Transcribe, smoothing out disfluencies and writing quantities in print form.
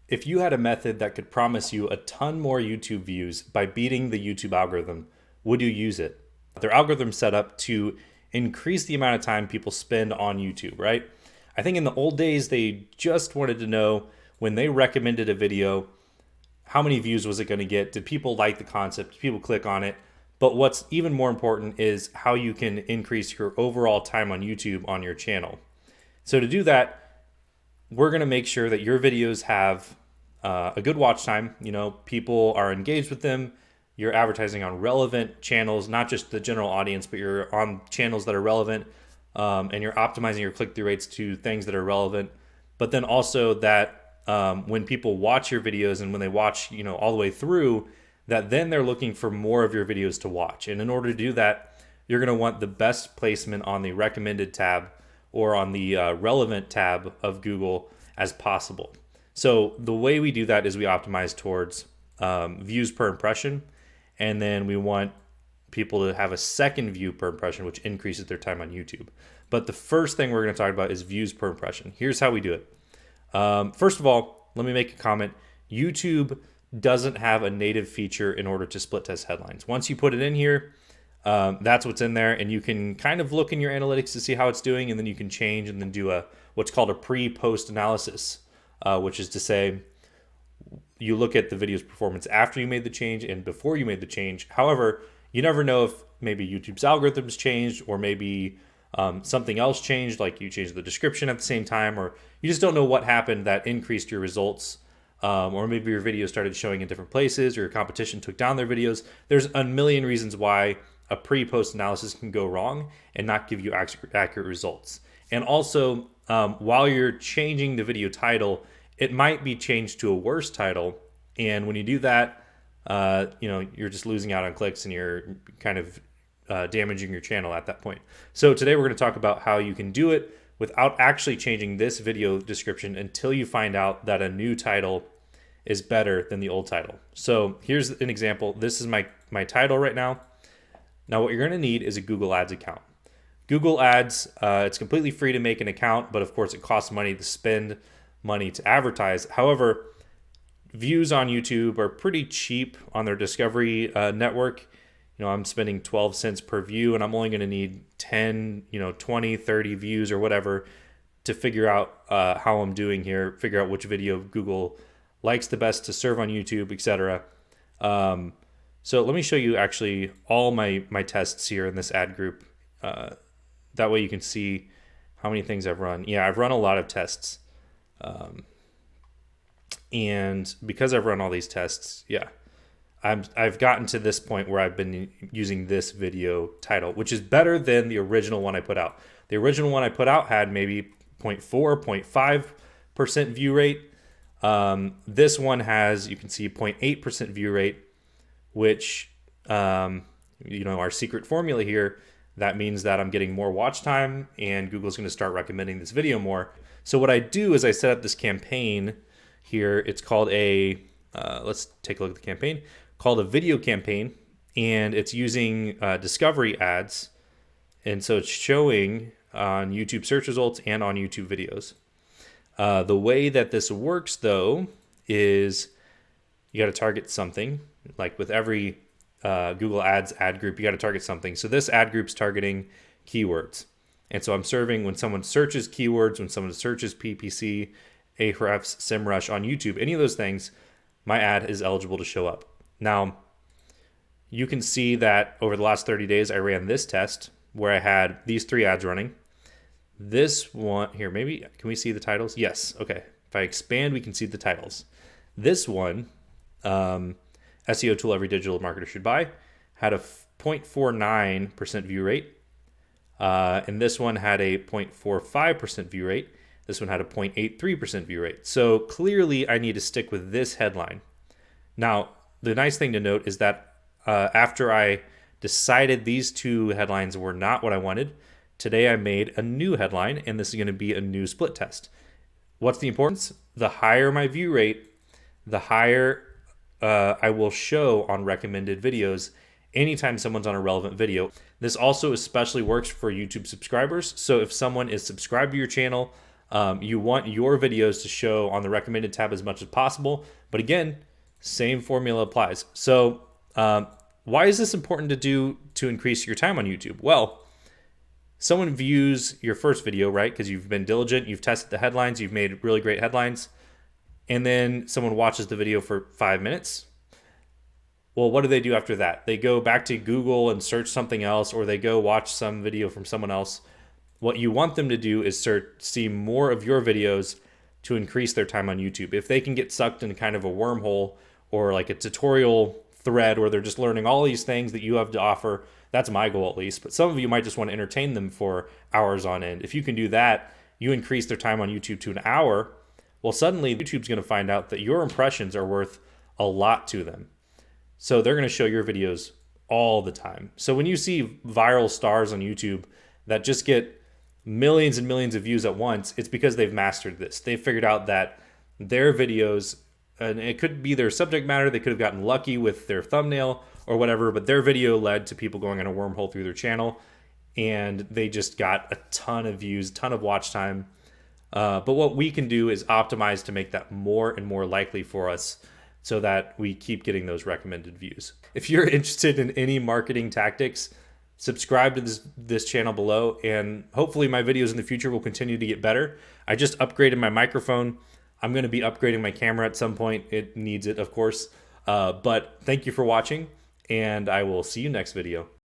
If you had a method that could promise you a ton more YouTube views by beating the YouTube algorithm, would you use it? Their algorithm's set up to increase the amount of time people spend on YouTube, right? I think in the old days, they just wanted to know when they recommended a video, how many views was it going to get? Did people like the concept? Did people click on it? But what's even more important is how you can increase your overall time on YouTube on your channel. So to do that, we're going to make sure that your videos have a good watch time. You know, people are engaged with them. You're advertising on relevant channels, not just the general audience, but you're on channels that are relevant, and you're optimizing your click-through rates to things that are relevant. But then also that when people watch your videos and when they watch, you know, all the way through, that then they're looking for more of your videos to watch. And in order to do that, you're going to want the best placement on the recommended tab or on the relevant tab of Google as possible. So the way we do that is we optimize towards views per impression, and then we want people to have a second view per impression, which increases their time on YouTube. But the first thing we're going to talk about is views per impression. Here's how we do it. First of all, let me make a comment. YouTube doesn't have a native feature in order to split test headlines. Once you put it in here, that's what's in there, and you can kind of look in your analytics to see how it's doing, and then you can change and then do what's called a pre-post analysis, which is to say you look at the video's performance after you made the change and before you made the change. However, you never know if maybe YouTube's algorithms changed, or maybe something else changed, like you changed the description at the same time, or you just don't know what happened that increased your results. Or maybe your video started showing in different places, or your competition took down their videos. There's a million reasons why a pre-post analysis can go wrong and not give you accurate results. And also, while you're changing the video title, it might be changed to a worse title. And when you do that, you know, you're just losing out on clicks, and you're kind of damaging your channel at that point. So today we're going to talk about how you can do it without actually changing this video description until you find out that a new title is better than the old title. So here's an example. This is my title right now. Now what you're going to need is a Google Ads account. Google Ads, it's completely free to make an account, but of course it costs money to spend money to advertise. However, views on YouTube are pretty cheap on their discovery network. You know, I'm spending 12 cents per view, and I'm only going to need 10, 20, 30 views or whatever to figure out how I'm doing here, figure out which video Google likes the best to serve on YouTube, etc. So let me show you actually all my tests here in this ad group. That way you can see how many things I've run. Yeah, I've run a lot of tests. And because I've run all these tests, yeah, I've gotten to this point where I've been using this video title, which is better than the original one I put out. The original one I put out had maybe 0.4, 0.5% view rate. This one has, you can see 0.8% view rate, which, our secret formula here, that means that I'm getting more watch time and Google's going to start recommending this video more. So what I do is I set up this campaign here. It's called let's take a look at the campaign, called a video campaign, and it's using discovery ads. And so it's showing on YouTube search results and on YouTube videos. The way that this works, though, is you got to target something. Like with every Google Ads ad group, you got to target something. So this ad group's targeting keywords. And so I'm serving when someone searches keywords, when someone searches PPC, Ahrefs, SEMrush on YouTube, any of those things, my ad is eligible to show up. Now, you can see that over the last 30 days, I ran this test where I had these 3 ads running. This one here, maybe, can we see the titles? Yes, okay. If I expand, we can see the titles. This one, SEO tool every digital marketer should buy, had a 0.49% view rate. And this one had a 0.45% view rate. This one had a 0.83% view rate. So clearly I need to stick with this headline. Now, the nice thing to note is that after I decided these 2 headlines were not what I wanted, today I made a new headline, and this is going to be a new split test. What's the importance? The higher my view rate, the higher I will show on recommended videos anytime someone's on a relevant video. This also especially works for YouTube subscribers. So if someone is subscribed to your channel, You want your videos to show on the recommended tab as much as possible. But again, same formula applies. So why is this important to do to increase your time on YouTube? Well, someone views your first video, right? Because you've been diligent, you've tested the headlines, you've made really great headlines, and then someone watches the video for 5 minutes. Well, what do they do after that? They go back to Google and search something else, or they go watch some video from someone else. What you want them to do is see more of your videos to increase their time on YouTube. If they can get sucked into kind of a wormhole or like a tutorial thread where they're just learning all these things that you have to offer, that's my goal at least. But some of you might just want to entertain them for hours on end. If you can do that, you increase their time on YouTube to an hour. Well, suddenly YouTube's going to find out that your impressions are worth a lot to them. So they're going to show your videos all the time. So when you see viral stars on YouTube that just get millions and millions of views at once, it's because they've mastered this. They've figured out that their videos, and it could be their subject matter, they could have gotten lucky with their thumbnail or whatever, but their video led to people going on a wormhole through their channel, and they just got a ton of views, a ton of watch time. But what we can do is optimize to make that more and more likely for us so that we keep getting those recommended views. If you're interested in any marketing tactics, subscribe to this channel below, and hopefully my videos in the future will continue to get better. I just upgraded my microphone. I'm going to be upgrading my camera at some point. It needs it, of course. But thank you for watching, and I will see you next video.